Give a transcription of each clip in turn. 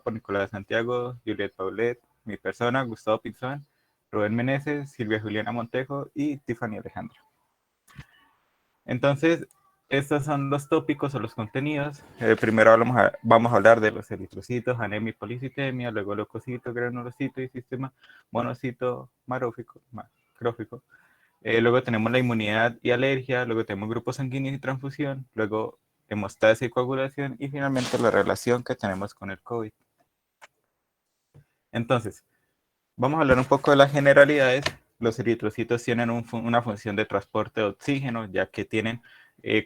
por Nicolás Santiago, Juliet Paulet, mi persona, Gustavo Pinzón, Rubén Meneses, Silvia Juliana Montejo y Tiffany Alejandra. Entonces, estos son los tópicos o los contenidos. Primero vamos a hablar de los eritrocitos, anemia y policitemia, luego leucocitos, granulocitos y sistema monocito macrófico. Luego tenemos la inmunidad y alergia, luego tenemos grupos sanguíneos y transfusión, luego hemostasia y coagulación y finalmente la relación que tenemos con el COVID. Entonces, vamos a hablar un poco de las generalidades. Los eritrocitos tienen una función de transporte de oxígeno, ya que tienen,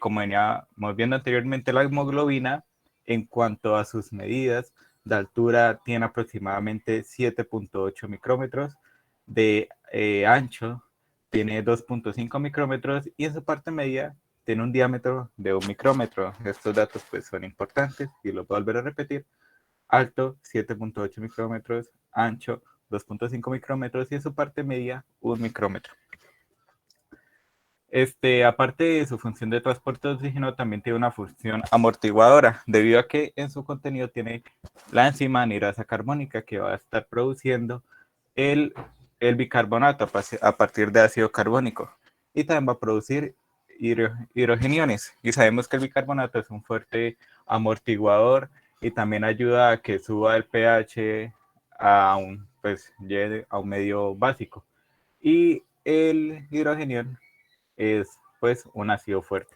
como veníamos viendo anteriormente, la hemoglobina en cuanto a sus medidas. De altura tiene aproximadamente 7.8 micrómetros, de ancho tiene 2.5 micrómetros y en su parte media tiene un diámetro de 1 micrómetro. Estos datos pues son importantes y los voy a volver a repetir. Alto 7.8 micrómetros, ancho 2.5 micrómetros y en su parte media 1 micrómetro. Aparte de su función de transporte de oxígeno, también tiene una función amortiguadora, debido a que en su contenido tiene la enzima anhidrasa carbónica que va a estar produciendo el bicarbonato a partir de ácido carbónico. Y también va a producir hidrogeniones. Y sabemos que el bicarbonato es un fuerte amortiguador y también ayuda a que suba el pH a a un medio básico. Y el hidrogenión es pues un ácido fuerte.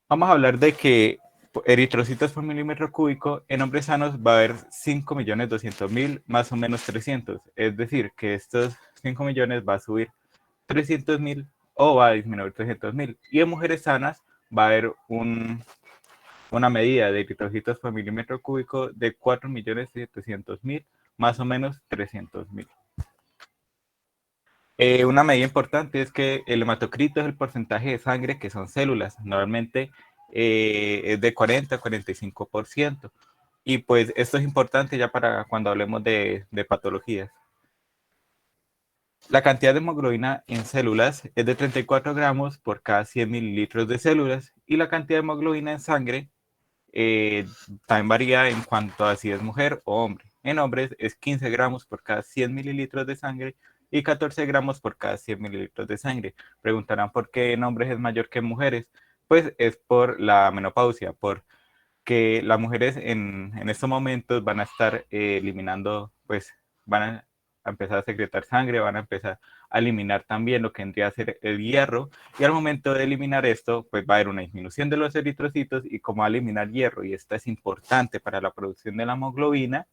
Vamos a hablar de que eritrocitos por milímetro cúbico en hombres sanos va a haber 5.200.000 más o menos 300. Es decir, que estos 5 millones va a subir 300.000 o va a disminuir 300.000. Y en mujeres sanas va a haber una medida de eritrocitos por milímetro cúbico de 4.700.000 más o menos 300.000. Una medida importante es que el hematocrito es el porcentaje de sangre que son células. Normalmente es de 40 a 45%. Y pues esto es importante ya para cuando hablemos de patologías. La cantidad de hemoglobina en células es de 34 gramos por cada 100 mililitros de células. Y la cantidad de hemoglobina en sangre también varía en cuanto a si es mujer o hombre. En hombres es 15 gramos por cada 100 mililitros de sangre y 14 gramos por cada 100 mililitros de sangre. Preguntarán por qué en hombres es mayor que en mujeres. Pues es por la menopausia, porque las mujeres en estos momentos van a estar eliminando, pues van a empezar a secretar sangre, van a empezar a eliminar también lo que vendría a ser el hierro, y al momento de eliminar esto, pues va a haber una disminución de los eritrocitos, y como va a eliminar hierro, y esta es importante para la producción de la hemoglobina,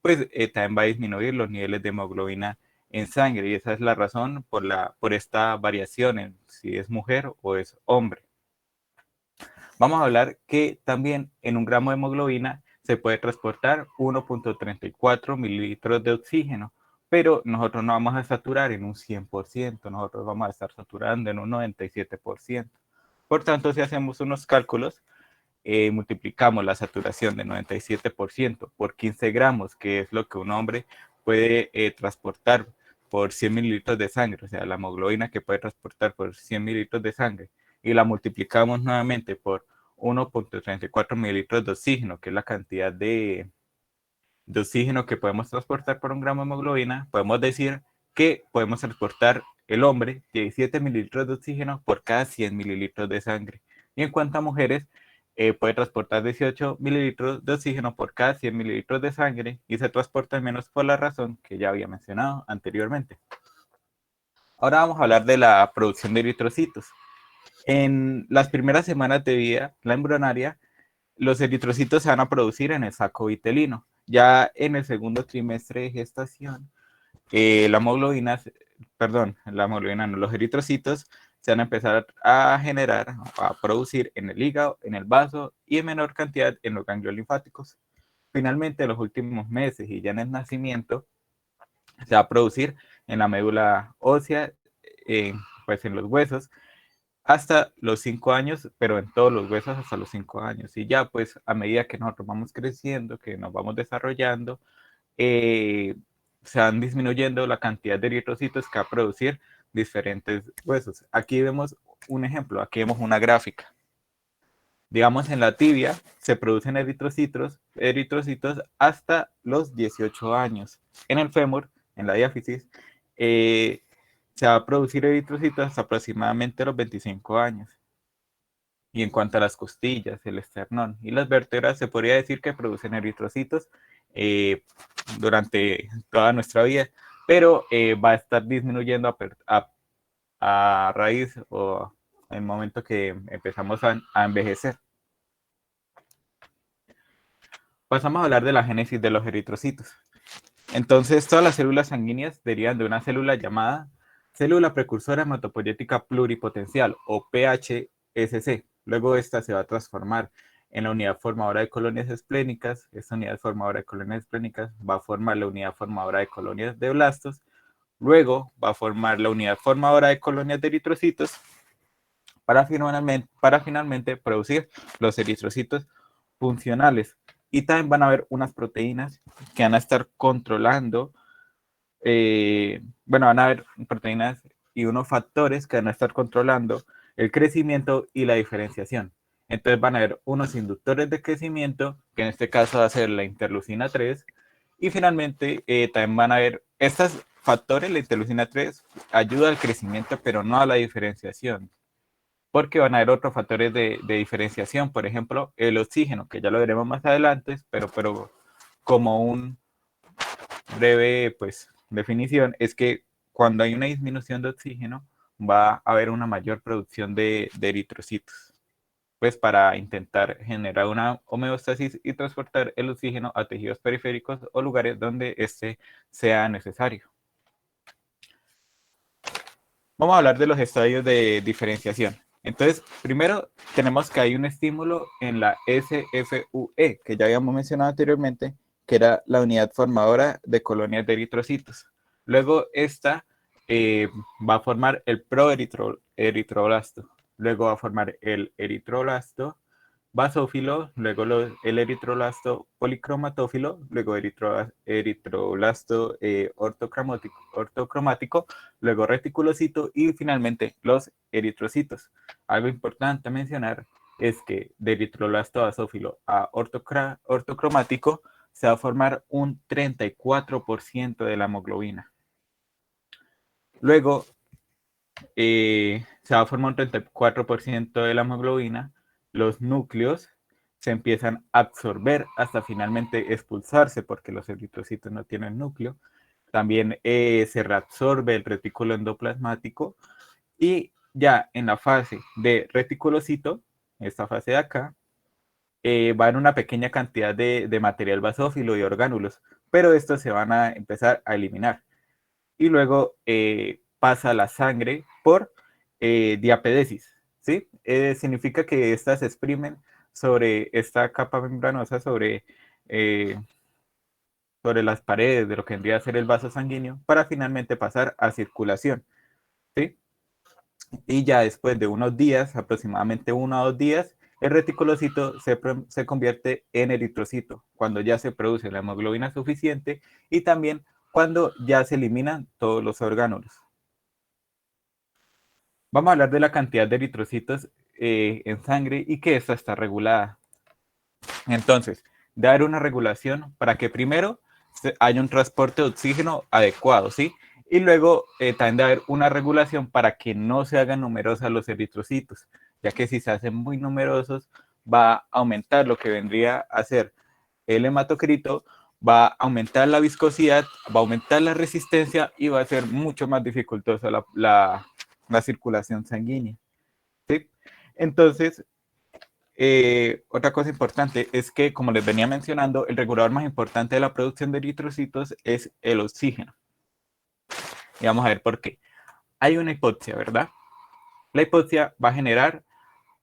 pues también va a disminuir los niveles de hemoglobina en sangre, y esa es la razón por esta variación en si es mujer o es hombre. Vamos a hablar que también en un gramo de hemoglobina se puede transportar 1.34 mililitros de oxígeno, pero nosotros no vamos a saturar en un 100%, nosotros vamos a estar saturando en un 97%. Por tanto, si hacemos unos cálculos, multiplicamos la saturación de 97% por 15 gramos, que es lo que un hombre puede transportar por 100 mililitros de sangre, o sea, la hemoglobina que puede transportar por 100 mililitros de sangre, y la multiplicamos nuevamente por 1.34 mililitros de oxígeno, que es la cantidad de oxígeno que podemos transportar por un gramo de hemoglobina, podemos decir que podemos transportar el hombre 17 mililitros de oxígeno por cada 100 mililitros de sangre. Y en cuanto a mujeres, puede transportar 18 mililitros de oxígeno por cada 100 mililitros de sangre y se transporta menos por la razón que ya había mencionado anteriormente. Ahora vamos a hablar de la producción de eritrocitos. En las primeras semanas de vida, la embrionaria, los eritrocitos se van a producir en el saco vitelino. Ya en el segundo trimestre de gestación, la hemoglobina no, los eritrocitos se van a empezar a generar, a producir en el hígado, en el vaso y en menor cantidad en los ganglios linfáticos. Finalmente, en los últimos meses y ya en el nacimiento, se va a producir en la médula ósea, pues en los huesos, hasta los 5 años, pero en todos los huesos hasta los 5 años. Y ya pues a medida que nosotros vamos creciendo, que nos vamos desarrollando, se van disminuyendo la cantidad de eritrocitos que va a producir diferentes huesos. Aquí vemos un ejemplo, aquí vemos una gráfica. Digamos, en la tibia se producen eritrocitos hasta los 18 años. En el fémur, en la diáfisis, se va a producir eritrocitos hasta aproximadamente los 25 años. Y en cuanto a las costillas, el esternón y las vértebras, se podría decir que producen eritrocitos durante toda nuestra vida, pero va a estar disminuyendo a raíz o en el momento que empezamos a envejecer. Pasamos a hablar de la génesis de los eritrocitos. Entonces, todas las células sanguíneas derivan de una célula llamada célula precursora hematopoyética pluripotencial o PHSC. Luego esta se va a transformar en la unidad formadora de colonias esplénicas. Esta unidad formadora de colonias esplénicas va a formar la unidad formadora de colonias de blastos. Luego va a formar la unidad formadora de colonias de eritrocitos para finalmente producir los eritrocitos funcionales. Y también van a haber unas proteínas que van a estar controlando, van a haber proteínas y unos factores que van a estar controlando el crecimiento y la diferenciación. Entonces van a haber unos inductores de crecimiento, que en este caso va a ser la interleucina 3, y finalmente también van a haber estos factores, la interleucina 3 ayuda al crecimiento, pero no a la diferenciación, porque van a haber otros factores de diferenciación, por ejemplo, el oxígeno, que ya lo veremos más adelante, pero como un breve definición, es que cuando hay una disminución de oxígeno, va a haber una mayor producción de eritrocitos, pues para intentar generar una homeostasis y transportar el oxígeno a tejidos periféricos o lugares donde este sea necesario. Vamos a hablar de los estadios de diferenciación. Entonces, primero tenemos que hay un estímulo en la SFUE, que ya habíamos mencionado anteriormente, que era la unidad formadora de colonias de eritrocitos. Luego esta va a formar el proeritroblasto. Luego va a formar el eritroblasto basófilo, luego el eritroblasto policromatófilo, luego eritroblasto ortocromático, luego reticulocito y finalmente los eritrocitos. Algo importante a mencionar es que de eritroblasto basófilo a ortocromático se va a formar un 34% de la hemoglobina. Luego se va a formar un 34% de la hemoglobina, los núcleos se empiezan a absorber hasta finalmente expulsarse porque los eritrocitos no tienen núcleo. También se reabsorbe el retículo endoplasmático y ya en la fase de reticulocito, esta fase de acá, va a haber una pequeña cantidad de material basófilo y orgánulos, pero estos se van a empezar a eliminar. Y luego pasa la sangre por diapedesis, ¿sí? Significa que estas se exprimen sobre esta capa membranosa, sobre las paredes de lo que vendría a ser el vaso sanguíneo, para finalmente pasar a circulación, ¿sí? Y ya después de unos días, aproximadamente 1 o 2 días, el reticulocito se convierte en eritrocito, cuando ya se produce la hemoglobina suficiente y también cuando ya se eliminan todos los orgánulos. Vamos a hablar de la cantidad de eritrocitos en sangre y que esta está regulada. Entonces, debe haber una regulación para que primero haya un transporte de oxígeno adecuado, ¿sí? Y luego también debe haber una regulación para que no se hagan numerosos los eritrocitos, ya que si se hacen muy numerosos va a aumentar lo que vendría a ser el hematocrito, va a aumentar la viscosidad, va a aumentar la resistencia y va a ser mucho más dificultosa la circulación sanguínea, ¿sí? Entonces, otra cosa importante es que, como les venía mencionando, el regulador más importante de la producción de eritrocitos es el oxígeno. Y vamos a ver por qué. Hay una hipoxia, ¿verdad? La hipoxia va a generar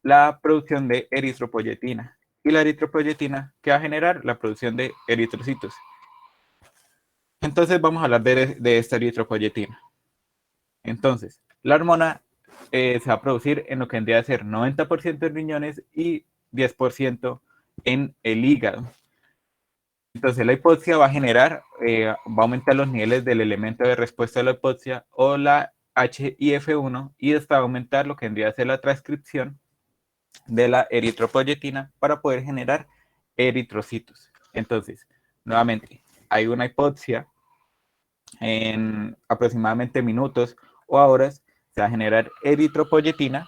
la producción de eritropoyetina. Y la eritropoyetina, ¿qué va a generar? La producción de eritrocitos. Entonces vamos a hablar de esta eritropoyetina. Entonces, la hormona se va a producir en lo que vendría a ser 90% en riñones y 10% en el hígado. Entonces la hipoxia va a generar, va a aumentar los niveles del elemento de respuesta de la hipoxia o la HIF1 y esta va a aumentar lo que vendría a ser la transcripción de la eritropoyetina para poder generar eritrocitos. Entonces, nuevamente, hay una hipoxia en aproximadamente minutos o horas, se va a generar eritropoyetina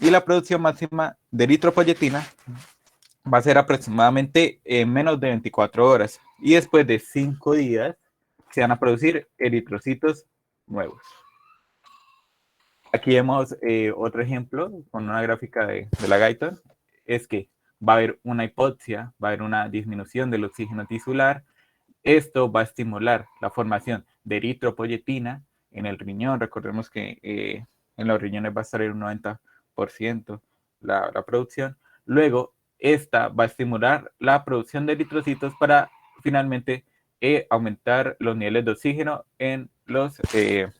y la producción máxima de eritropoyetina va a ser aproximadamente en menos de 24 horas y después de 5 días se van a producir eritrocitos nuevos. Aquí vemos otro ejemplo con una gráfica de la Guyton, es que va a haber una hipoxia, va a haber una disminución del oxígeno tisular. Esto va a estimular la formación de eritropoyetina en el riñón. Recordemos que en los riñones va a estar el 90% la producción. Luego, esta va a estimular la producción de eritrocitos para finalmente aumentar los niveles de oxígeno en los en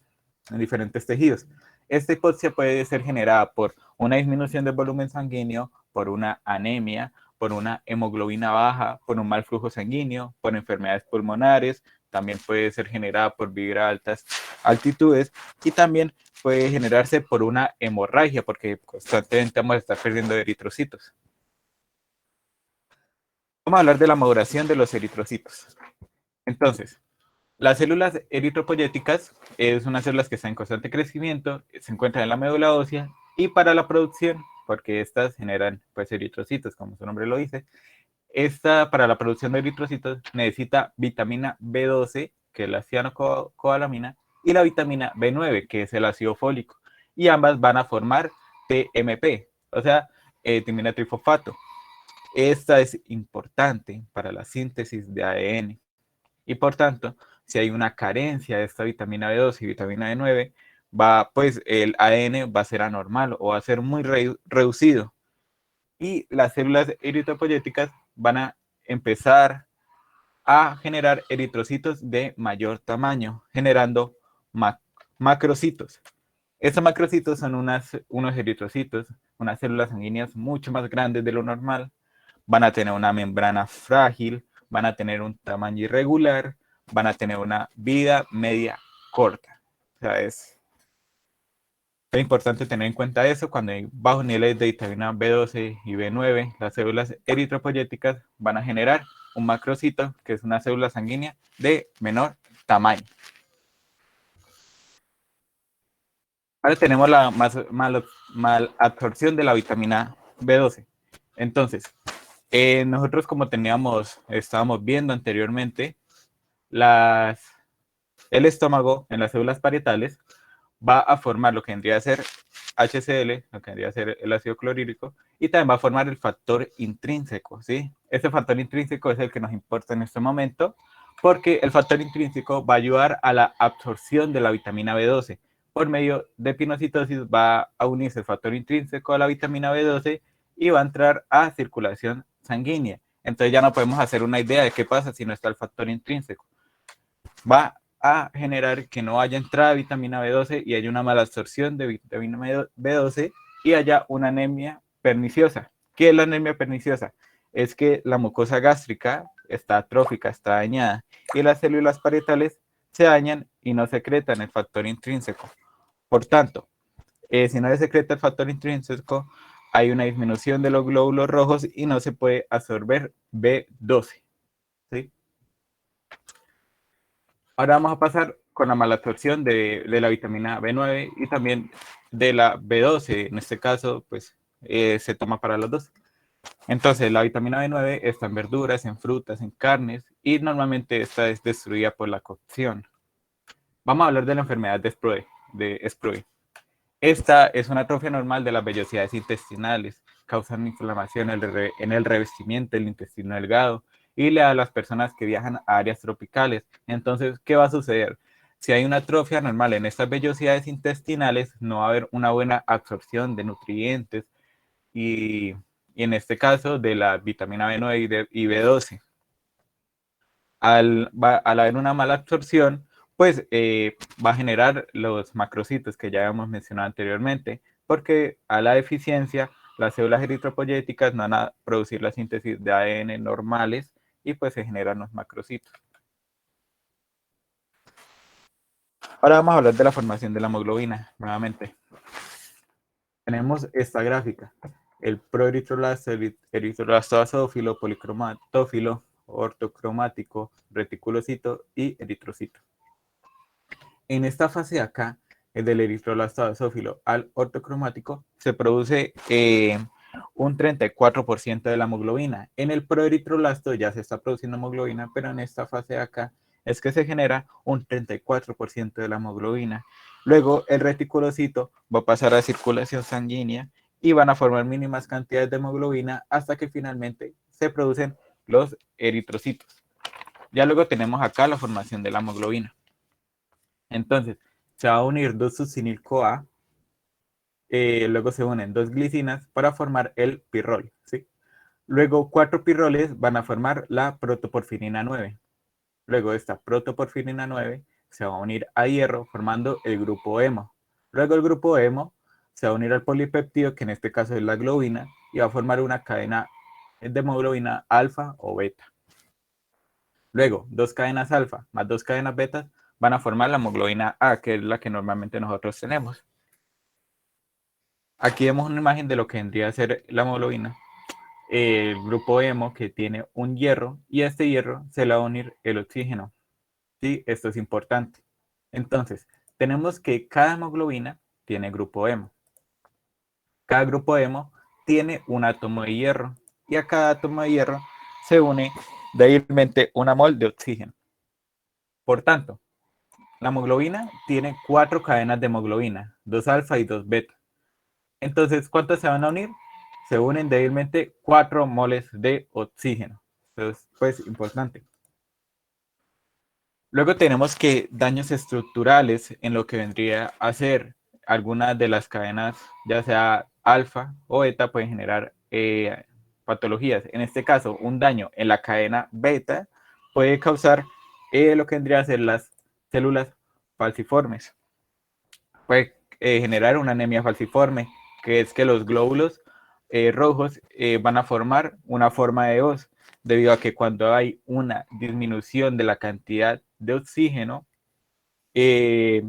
diferentes tejidos. Esta hipoxia puede ser generada por una disminución del volumen sanguíneo, por una anemia, por una hemoglobina baja, por un mal flujo sanguíneo, por enfermedades pulmonares, también puede ser generada por vivir a altas altitudes y también puede generarse por una hemorragia porque constantemente vamos a estar perdiendo eritrocitos. Vamos a hablar de la maduración de los eritrocitos. Entonces, las células eritropoyéticas son unas células que están en constante crecimiento, se encuentran en la médula ósea y para la producción, porque estas generan pues eritrocitos, como su nombre lo dice, para la producción de eritrocitos necesita vitamina B12, que es la cianocobalamina, y la vitamina B9, que es el ácido fólico, y ambas van a formar TMP, o sea, timina trifosfato. Esta es importante para la síntesis de ADN y por tanto, si hay una carencia de esta vitamina B12 y vitamina B9, pues el ADN va a ser anormal o va a ser muy reducido y las células eritropoyéticas van a empezar a generar eritrocitos de mayor tamaño, generando macrocitos. Estos macrocitos son unos eritrocitos, unas células sanguíneas mucho más grandes de lo normal, van a tener una membrana frágil, van a tener un tamaño irregular, van a tener una vida media corta. O sea, es importante tener en cuenta eso. Cuando hay bajos niveles de vitamina B12 y B9, las células eritropoyéticas van a generar un macrocito, que es una célula sanguínea de menor tamaño. Ahora tenemos la malabsorción de la vitamina B12. Entonces, nosotros como estábamos viendo anteriormente, el estómago en las células parietales va a formar lo que vendría a ser HCl, lo que vendría a ser el ácido clorhídrico, y también va a formar el factor intrínseco, ¿sí? Este factor intrínseco es el que nos importa en este momento, porque el factor intrínseco va a ayudar a la absorción de la vitamina B12. Por medio de pinocitosis va a unirse el factor intrínseco a la vitamina B12 y va a entrar a circulación sanguínea. Entonces ya no podemos hacer una idea de qué pasa si no está el factor intrínseco. Va a generar que no haya entrada de vitamina B12 y haya una mala absorción de vitamina B12 y haya una anemia perniciosa. ¿Qué es la anemia perniciosa? Es que la mucosa gástrica está atrófica, está dañada y las células parietales se dañan y no secretan el factor intrínseco. Por tanto, si no se secreta el factor intrínseco, hay una disminución de los glóbulos rojos y no se puede absorber B12. ¿Sí? Ahora vamos a pasar con la malabsorción de la vitamina B9 y también de la B12. En este caso, pues se toma para los dos. Entonces, la vitamina B9 está en verduras, en frutas, en carnes y normalmente esta es destruida por la cocción. Vamos a hablar de la enfermedad de Sprue. Esta es una atrofia normal de las vellosidades intestinales, causan inflamación en el revestimiento del intestino delgado y le da a las personas que viajan a áreas tropicales. Entonces, ¿qué va a suceder? Si hay una atrofia normal en estas vellosidades intestinales, no va a haber una buena absorción de nutrientes y en este caso de la vitamina B9 y B12. Al haber una mala absorción, pues va a generar los macrocitos que ya habíamos mencionado anteriormente, porque a la deficiencia las células eritropoyéticas no van a producir la síntesis de ADN normales y pues se generan los macrocitos. Ahora vamos a hablar de la formación de la hemoglobina nuevamente. tenemos esta gráfica. El proeritroblasto, el eritroblasto basófilo, policromatófilo, ortocromático, reticulocito y eritrocito. En esta fase de acá, el del eritroblasto basófilo al ortocromático, se produce un 34% de la hemoglobina. En el proeritroblasto ya se está produciendo hemoglobina, pero en esta fase de acá es que se genera un 34% de la hemoglobina. Luego el reticulocito va a pasar a circulación sanguínea y van a formar mínimas cantidades de hemoglobina hasta que finalmente se producen los eritrocitos. Ya luego tenemos acá la formación de la hemoglobina. Entonces, se va a unir dos succinil-CoA, luego se unen dos glicinas para formar el pirrol, ¿sí? Luego, 4 pirroles van a formar la protoporfirina 9. Luego, esta protoporfirina 9 se va a unir a hierro formando el grupo hemo. Luego, el grupo hemo se va a unir al polipeptido, que en este caso es la globina, y va a formar una cadena de hemoglobina alfa o beta. Luego, dos cadenas alfa más dos cadenas beta van a formar la hemoglobina A, que es la que normalmente nosotros tenemos. Aquí vemos una imagen de lo que vendría a ser la hemoglobina. El grupo hemo que tiene un hierro y a este hierro se le va a unir el oxígeno. ¿Sí? Esto es importante. Entonces, tenemos que cada hemoglobina tiene grupo hemo. Cada grupo hemo tiene un átomo de hierro y a cada átomo de hierro se une débilmente una mol de oxígeno. Por tanto, la hemoglobina tiene 4 cadenas de hemoglobina, 2 alfa y 2 beta. Entonces, ¿cuántos se van a unir? Se unen débilmente 4 moles de oxígeno. Entonces, pues, importante. Luego tenemos que daños estructurales en lo que vendría a ser algunas de las cadenas, ya sea alfa o beta, pueden generar patologías. En este caso, un daño en la cadena beta puede causar lo que vendría a ser las células falciformes. Puede generar una anemia falciforme, que es que los glóbulos rojos van a formar una forma de hoz, debido a que cuando hay una disminución de la cantidad de oxígeno, eh,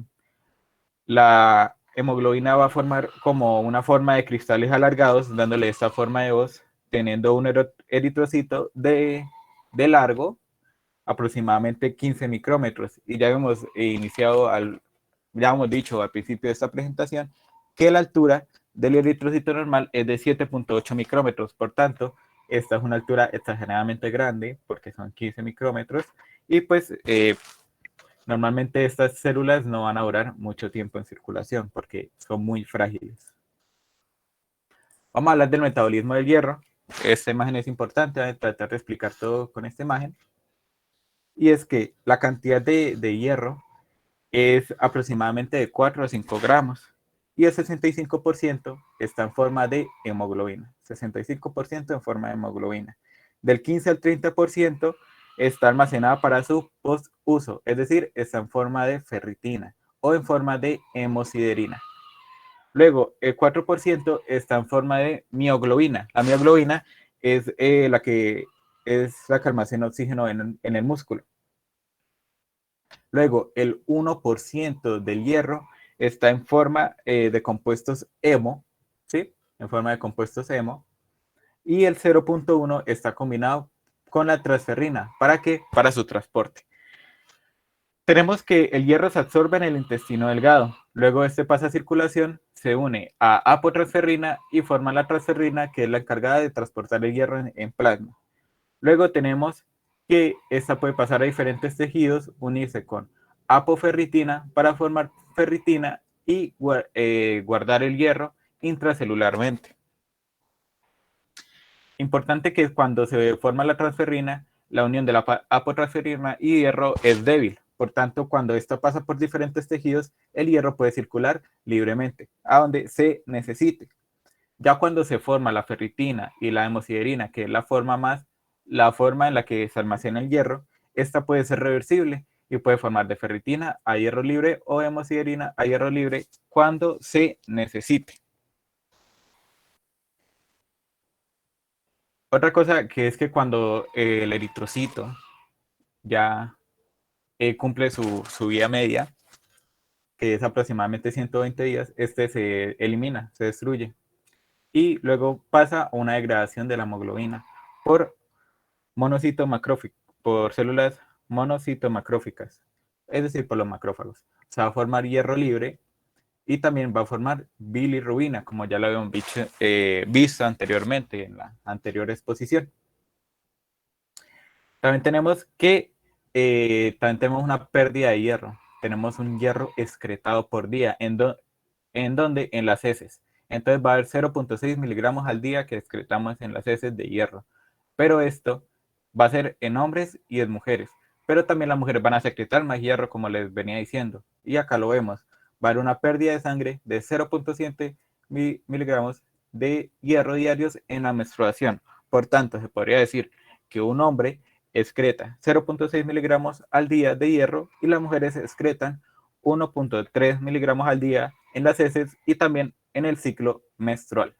la hemoglobina va a formar como una forma de cristales alargados, dándole esta forma de hoz, teniendo un eritrocito de largo, aproximadamente 15 micrómetros. Y ya hemos iniciado, ya hemos dicho al principio de esta presentación, que la altura del eritrocito normal es de 7.8 micrómetros. Por tanto, esta es una altura exageradamente grande, porque son 15 micrómetros, y pues normalmente estas células no van a durar mucho tiempo en circulación, porque son muy frágiles. Vamos a hablar del metabolismo del hierro. Esta imagen es importante, voy a tratar de explicar todo con esta imagen. Y es que la cantidad de hierro es aproximadamente de 4 a 5 gramos y el 65% está en forma de hemoglobina. 65% en forma de hemoglobina. Del 15 al 30% está almacenada para su post-uso, es decir, está en forma de ferritina o en forma de hemosiderina. Luego, el 4% está en forma de mioglobina. La mioglobina es la que almacena oxígeno en el músculo. Luego, el 1% del hierro está en forma de compuestos hemo, ¿sí? En forma de compuestos hemo. Y el 0.1 está combinado con la transferrina. ¿Para qué? Para su transporte. Tenemos que el hierro se absorbe en el intestino delgado. Luego este pasa a circulación, se une a apotransferrina y forma la transferrina, que es la encargada de transportar el hierro en plasma. Luego tenemos que esta puede pasar a diferentes tejidos, unirse con apoferritina para formar ferritina y guardar el hierro intracelularmente. Importante que cuando se forma la transferrina, la unión de la apotransferina y hierro es débil. Por tanto, cuando esto pasa por diferentes tejidos, el hierro puede circular libremente a donde se necesite. Ya cuando se forma la ferritina y la hemosiderina, que es la forma en la que se almacena el hierro, esta puede ser reversible y puede formar de ferritina a hierro libre o hemosiderina a hierro libre cuando se necesite. Otra cosa que es que cuando el eritrocito ya cumple su vida media, que es aproximadamente 120 días, este se elimina, se destruye. Y luego pasa a una degradación de la hemoglobina por por células monocitomacróficas, es decir, por los macrófagos. Se va a formar hierro libre y también va a formar bilirrubina, como ya lo habíamos visto anteriormente en la anterior exposición. También tenemos también tenemos una pérdida de hierro. Tenemos un hierro excretado por día, en donde en las heces. Entonces va a haber 0.6 miligramos al día que excretamos en las heces de hierro. Pero esto va a ser en hombres y en mujeres. Pero también las mujeres van a secretar más hierro, como les venía diciendo. Y acá lo vemos. Va a haber una pérdida de sangre de 0.7 miligramos de hierro diarios en la menstruación. Por tanto, se podría decir que un hombre excreta 0.6 miligramos al día de hierro y las mujeres excretan 1.3 miligramos al día en las heces y también en el ciclo menstrual.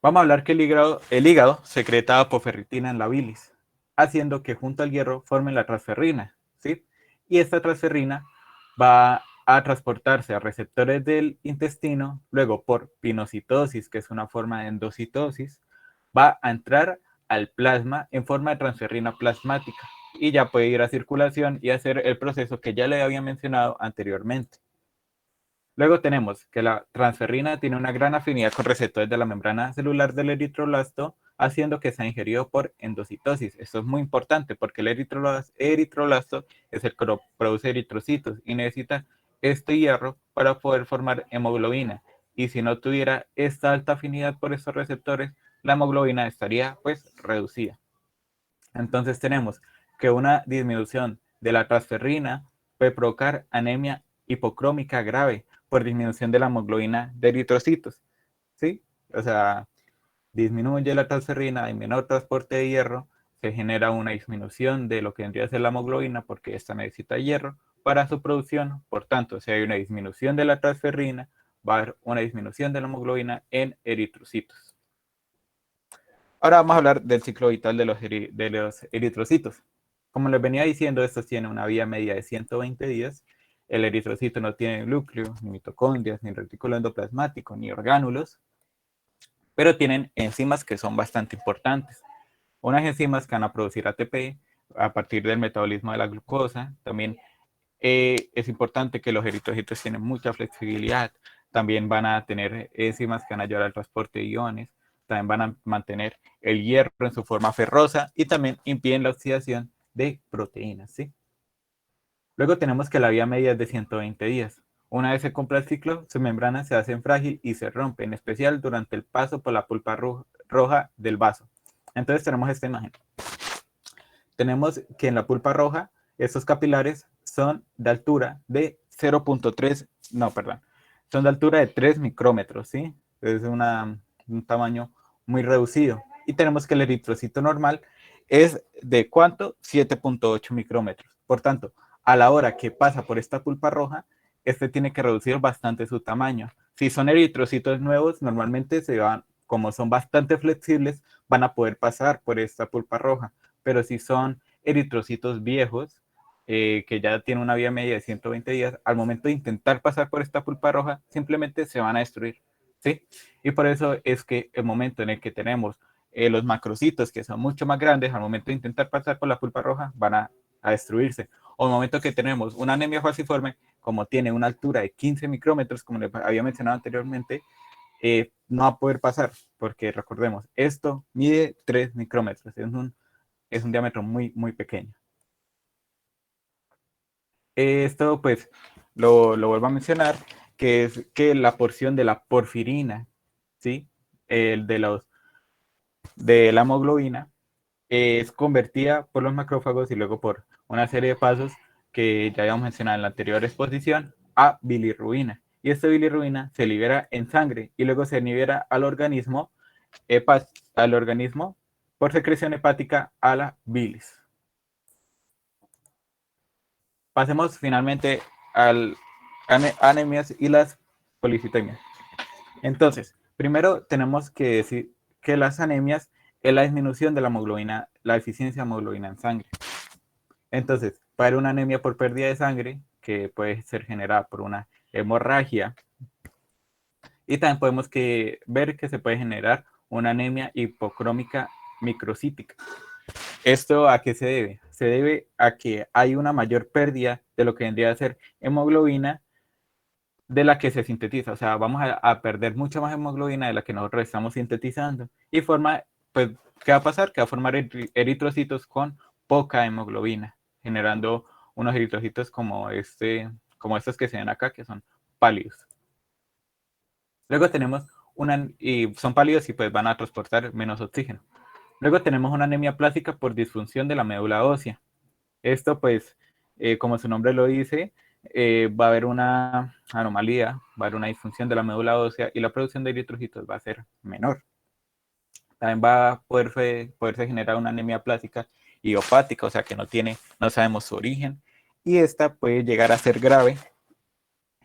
Vamos a hablar que el hígado secreta apoferritina en la bilis, haciendo que junto al hierro formen la transferrina, ¿sí? Y esta transferrina va a transportarse a receptores del intestino, luego por pinocitosis, que es una forma de endocitosis, va a entrar al plasma en forma de transferrina plasmática y ya puede ir a circulación y hacer el proceso que ya le había mencionado anteriormente. Luego tenemos que la transferrina tiene una gran afinidad con receptores de la membrana celular del eritroblasto, haciendo que sea ingerido por endocitosis. Esto es muy importante porque el eritroblasto es el que produce eritrocitos y necesita este hierro para poder formar hemoglobina. Y si no tuviera esta alta afinidad por estos receptores, la hemoglobina estaría pues reducida. Entonces tenemos que una disminución de la transferrina puede provocar anemia hipocrómica grave por disminución de la hemoglobina de eritrocitos, ¿sí? O sea, disminuye la transferrina, hay menor transporte de hierro, se genera una disminución de lo que vendría a ser la hemoglobina porque esta necesita hierro para su producción, por tanto, si hay una disminución de la transferrina, va a haber una disminución de la hemoglobina en eritrocitos. Ahora vamos a hablar del ciclo vital de los eritrocitos. Como les venía diciendo, estos tienen una vida media de 120 días. El eritrocito no tiene núcleo, ni mitocondrias, ni retículo endoplasmático, ni orgánulos, pero tienen enzimas que son bastante importantes. Unas enzimas que van a producir ATP a partir del metabolismo de la glucosa. También es importante que los eritrocitos tienen mucha flexibilidad. También van a tener enzimas que van a ayudar al transporte de iones. También van a mantener el hierro en su forma ferrosa y también impiden la oxidación de proteínas, ¿sí? Luego tenemos que la vida media es de 120 días. Una vez se cumpla el ciclo, su membrana se hace frágil y se rompe, en especial durante el paso por la pulpa roja del vaso. Entonces tenemos esta imagen. Tenemos que en la pulpa roja, estos capilares son de altura de 0.3, no, perdón, son de altura de 3 micrómetros, ¿sí? Es un tamaño muy reducido. Y tenemos que el eritrocito normal es de ¿cuánto? 7.8 micrómetros. Por tanto, a la hora que pasa por esta pulpa roja, este tiene que reducir bastante su tamaño. Si son eritrocitos nuevos, normalmente como son bastante flexibles, van a poder pasar por esta pulpa roja. Pero si son eritrocitos viejos, que ya tienen una vida media de 120 días, al momento de intentar pasar por esta pulpa roja, simplemente se van a destruir, ¿sí? Y por eso es que el momento en el que tenemos los macrocitos, que son mucho más grandes, al momento de intentar pasar por la pulpa roja, van a destruirse. O el momento que tenemos una anemia falciforme, como tiene una altura de 15 micrómetros, como les había mencionado anteriormente, no va a poder pasar, porque recordemos, esto mide 3 micrómetros, es un diámetro muy, muy pequeño. Esto, pues, lo vuelvo a mencionar, que es que la porción de la porfirina, ¿sí? El de la hemoglobina, es convertida por los macrófagos y luego por una serie de pasos que ya habíamos mencionado en la anterior exposición a bilirrubina. Y esta bilirrubina se libera en sangre y luego se libera al organismo por secreción hepática a la bilis. Pasemos finalmente al anemias y las policitemias. Entonces, primero tenemos que decir que las anemias es la disminución de la hemoglobina, la eficiencia de hemoglobina en sangre. Entonces, Va a haber una anemia por pérdida de sangre, que puede ser generada por una hemorragia. Y también podemos ver que se puede generar una anemia hipocrómica microcítica. ¿Esto a qué se debe? Se debe a que hay una mayor pérdida de lo que vendría a ser hemoglobina de la que se sintetiza. O sea, vamos a perder mucha más hemoglobina de la que nosotros estamos sintetizando. Y pues, ¿qué va a pasar? Que va a formar eritrocitos con poca hemoglobina, generando unos eritrocitos como estos que se ven acá, que son pálidos. Luego tenemos y son pálidos y pues van a transportar menos oxígeno. Luego tenemos una anemia plástica por disfunción de la médula ósea. Esto pues, como su nombre lo dice, va a haber una anomalía, va a haber una disfunción de la médula ósea y la producción de eritrocitos va a ser menor. También va a poderse generar una anemia plástica idiopática, o sea que no sabemos su origen, y esta puede llegar a ser grave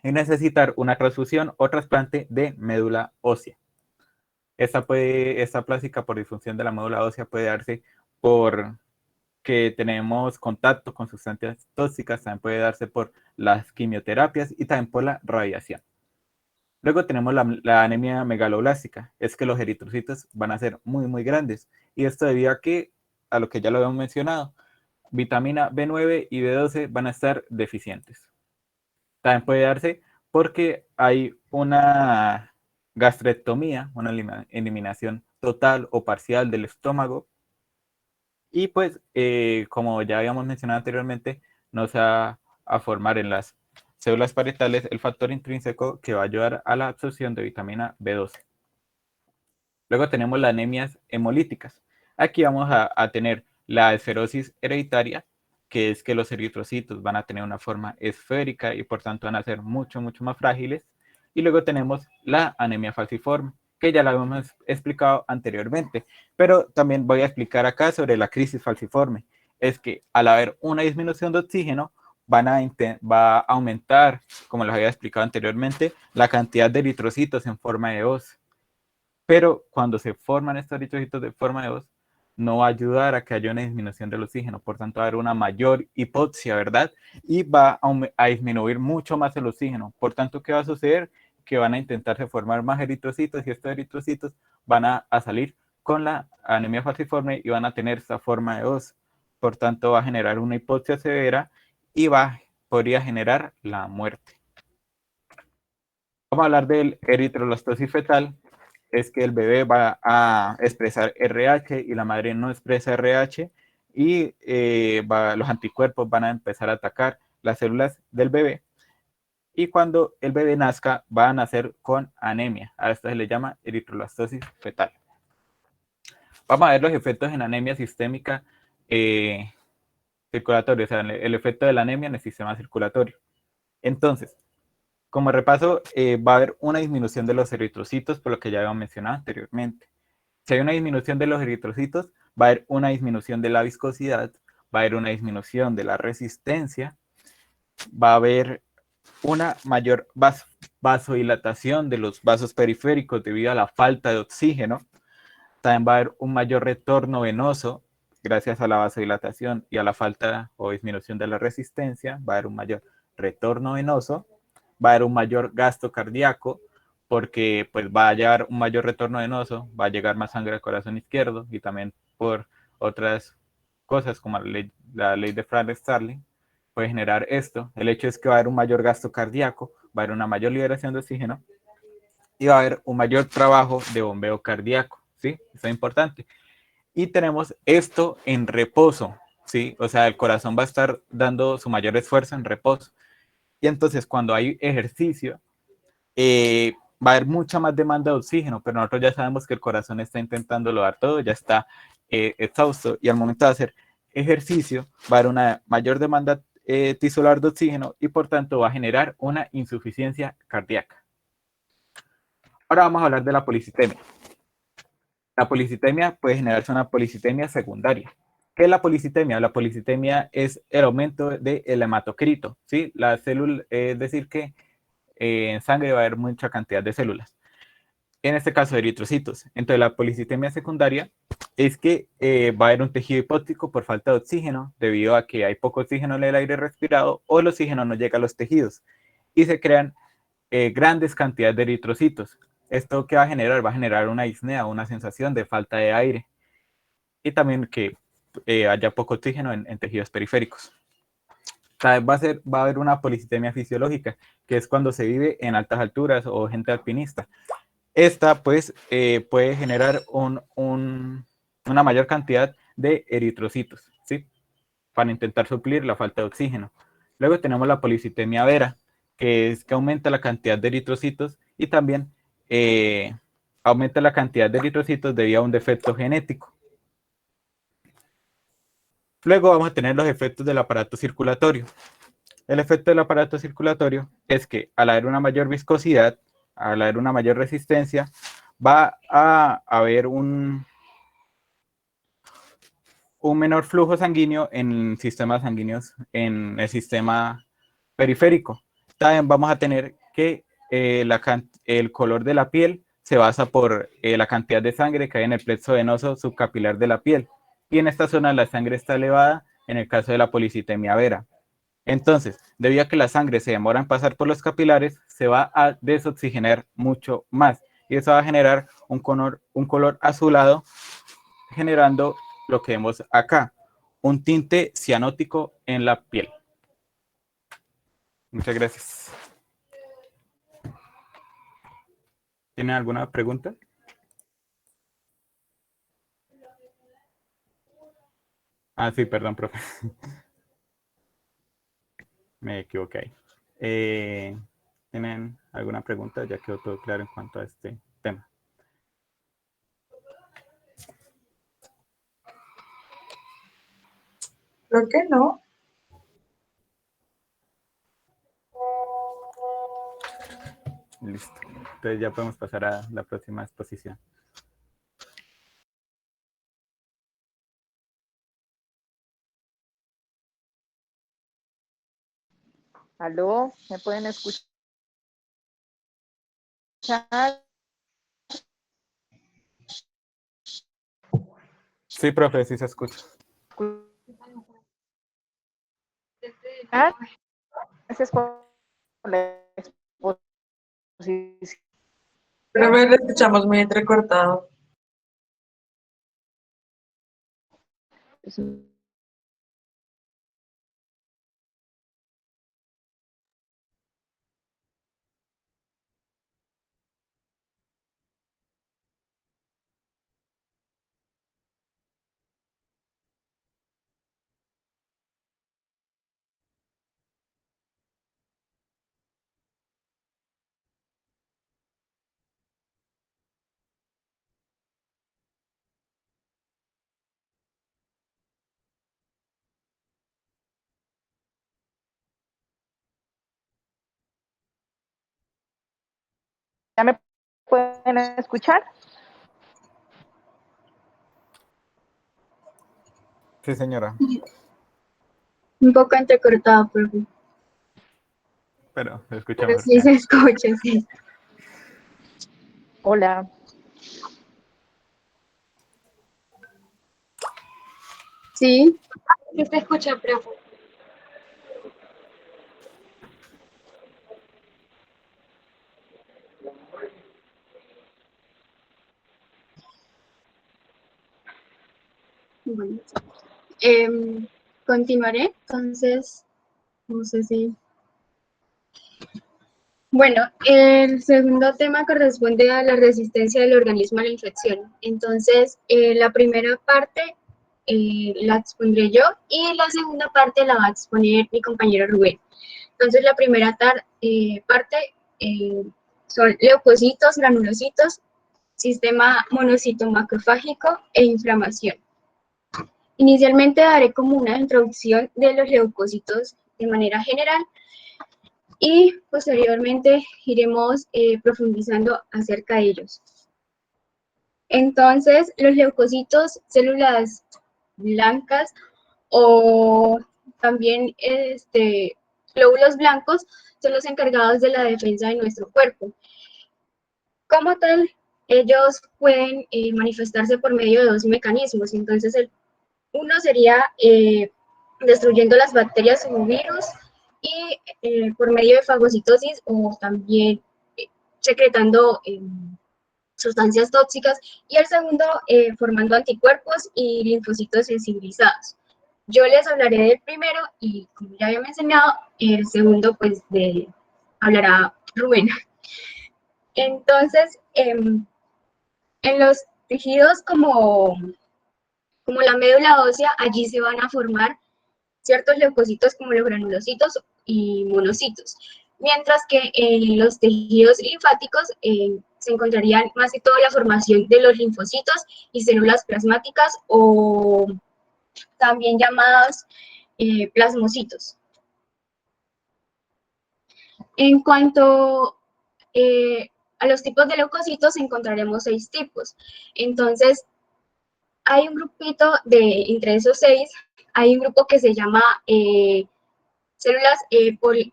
y necesitar una transfusión o trasplante de médula ósea. Esta plástica por disfunción de la médula ósea puede darse por que tenemos contacto con sustancias tóxicas, también puede darse por las quimioterapias y también por la radiación. Luego tenemos la anemia megaloblástica, es que los eritrocitos van a ser muy, muy grandes. Y esto debido a lo que ya lo habíamos mencionado, vitamina B9 y B12 van a estar deficientes. También puede darse porque hay una gastrectomía, una eliminación total o parcial del estómago. Y pues, como ya habíamos mencionado anteriormente, nos va a formar en las células parietales el factor intrínseco que va a ayudar a la absorción de vitamina B12. Luego tenemos las anemias hemolíticas. Aquí vamos a tener la esferosis hereditaria, que es que los eritrocitos van a tener una forma esférica y por tanto van a ser mucho, mucho más frágiles. Y luego tenemos la anemia falciforme, que ya la hemos explicado anteriormente, pero también voy a explicar acá sobre la crisis falciforme. Es que al haber una disminución de oxígeno, va a aumentar, como les había explicado anteriormente, la cantidad de eritrocitos en forma de hoz. Pero cuando se forman estos eritrocitos de forma de hoz, no va a ayudar a que haya una disminución del oxígeno, por tanto va a haber una mayor hipoxia, ¿verdad? Y va a disminuir mucho más el oxígeno. Por tanto, ¿qué va a suceder? Que van a intentarse formar más eritrocitos y estos eritrocitos van a salir con la anemia falciforme y van a tener esta forma de hoz. Por tanto, va a generar una hipoxia severa y podría generar la muerte. Vamos a hablar del eritroblastosis fetal, es que el bebé va a expresar RH y la madre no expresa RH y los anticuerpos van a empezar a atacar las células del bebé y cuando el bebé nazca va a nacer con anemia. A esto se le llama eritroblastosis fetal. Vamos a ver los efectos en anemia sistémica circulatoria, o sea, el efecto de la anemia en el sistema circulatorio. Entonces, como repaso, va a haber una disminución de los eritrocitos, por lo que ya habíamos mencionado anteriormente. Si hay una disminución de los eritrocitos, va a haber una disminución de la viscosidad, va a haber una disminución de la resistencia, va a haber una mayor vasodilatación de los vasos periféricos debido a la falta de oxígeno, también va a haber un mayor retorno venoso gracias a la vasodilatación y a la falta o disminución de la resistencia, va a haber un mayor retorno venoso, va a haber un mayor gasto cardíaco, porque pues va a llegar un mayor retorno venoso, va a llegar más sangre al corazón izquierdo y también por otras cosas como la ley de Frank-Starling puede generar esto. El hecho es que va a haber un mayor gasto cardíaco, va a haber una mayor liberación de oxígeno y va a haber un mayor trabajo de bombeo cardíaco, ¿sí? Eso es importante. Y tenemos esto en reposo, ¿sí? O sea, el corazón va a estar dando su mayor esfuerzo en reposo. Y entonces cuando hay ejercicio, va a haber mucha más demanda de oxígeno, pero nosotros ya sabemos que el corazón está intentando dar todo, ya está exhausto y al momento de hacer ejercicio va a haber una mayor demanda tisular de oxígeno y por tanto va a generar una insuficiencia cardíaca. Ahora vamos a hablar de la policitemia. La policitemia puede generarse una policitemia secundaria. ¿Qué es la policitemia? La policitemia es el aumento del hematocrito, ¿sí? La célula, es decir, que en sangre va a haber mucha cantidad de células. en este caso eritrocitos. Entonces la policitemia secundaria es que va a haber un tejido hipóxico por falta de oxígeno debido a que hay poco oxígeno en el aire respirado o el oxígeno no llega a los tejidos y se crean grandes cantidades de eritrocitos. ¿Esto qué va a generar? Va a generar una disnea, una sensación de falta de aire y también que haya poco oxígeno en tejidos periféricos. Va a haber una policitemia fisiológica, que es cuando se vive en altas alturas o gente alpinista. Esta, pues, puede generar una mayor cantidad de eritrocitos, ¿sí? Para intentar suplir la falta de oxígeno. Luego tenemos la policitemia vera, que es que aumenta la cantidad de eritrocitos y también aumenta la cantidad de eritrocitos debido a un defecto genético. Luego vamos a tener los efectos del aparato circulatorio. El efecto del aparato circulatorio es que al haber una mayor viscosidad, al haber una mayor resistencia, va a haber un menor flujo sanguíneo en sistemas sanguíneos, en el sistema periférico. También vamos a tener que el color de la piel se basa por la cantidad de sangre que hay en el plexo venoso subcapilar de la piel. Y en esta zona la sangre está elevada en el caso de la policitemia vera. Entonces, debido a que la sangre se demora en pasar por los capilares, se va a desoxigenar mucho más. Y eso va a generar un color azulado, generando lo que vemos acá, un tinte cianótico en la piel. Muchas gracias. ¿Tienen alguna pregunta? Ah, sí, perdón, profe. Me equivoqué. ¿Tienen alguna pregunta? Ya quedó todo claro en cuanto a este tema. Creo que no. Listo. Entonces ya podemos pasar a la próxima exposición. ¿Aló? ¿Me pueden escuchar? Sí, profe, sí se escucha. Ese es por la exposición. Pero me lo escuchamos muy entrecortado. ¿Ya me pueden escuchar? Sí, señora. Un poco entrecortado, profe. Pero se escucha Pero mejor. sí se escucha, sí. Hola. Sí. Sí se escucha, profe. Bueno. Continuaré, entonces, no sé si... Bueno, el segundo tema corresponde a la resistencia del organismo a la infección. Entonces, la primera parte la expondré yo y la segunda parte la va a exponer mi compañero Rubén. Entonces, la primera parte son leucocitos, granulocitos, sistema monocito macrofágico e inflamación. Inicialmente daré como una introducción de los leucocitos de manera general y posteriormente iremos profundizando acerca de ellos. Entonces, los leucocitos, células blancas o también glóbulos blancos, son los encargados de la defensa de nuestro cuerpo. Como tal, ellos pueden manifestarse por medio de dos mecanismos. Entonces, uno sería destruyendo las bacterias o virus y por medio de fagocitosis o también secretando sustancias tóxicas, y el segundo formando anticuerpos y linfocitos sensibilizados. Yo les hablaré del primero y, como ya había mencionado, el segundo pues hablará Rubén. Entonces, en los tejidos como la médula ósea, allí se van a formar ciertos leucocitos como los granulocitos y monocitos, mientras que en los tejidos linfáticos se encontrarían más que todo la formación de los linfocitos y células plasmáticas o también llamadas plasmocitos. En cuanto a los tipos de leucocitos, encontraremos 6 tipos. Entonces, hay un grupito entre esos 6, hay un grupo que se llama células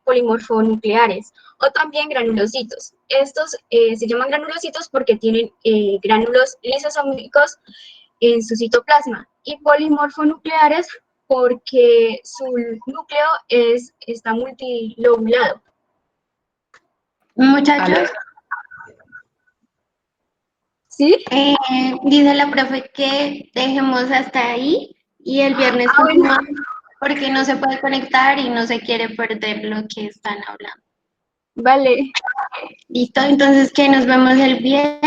polimorfonucleares o también granulocitos. Estos se llaman granulocitos porque tienen gránulos lisosómicos en su citoplasma, y polimorfonucleares porque su núcleo está multilobulado. Muchachos, ¿Sí? dice la profe que dejemos hasta ahí y el viernes Bueno. continuamos porque no se puede conectar y no se quiere perder lo que están hablando. Vale. Listo, entonces que nos vemos el viernes.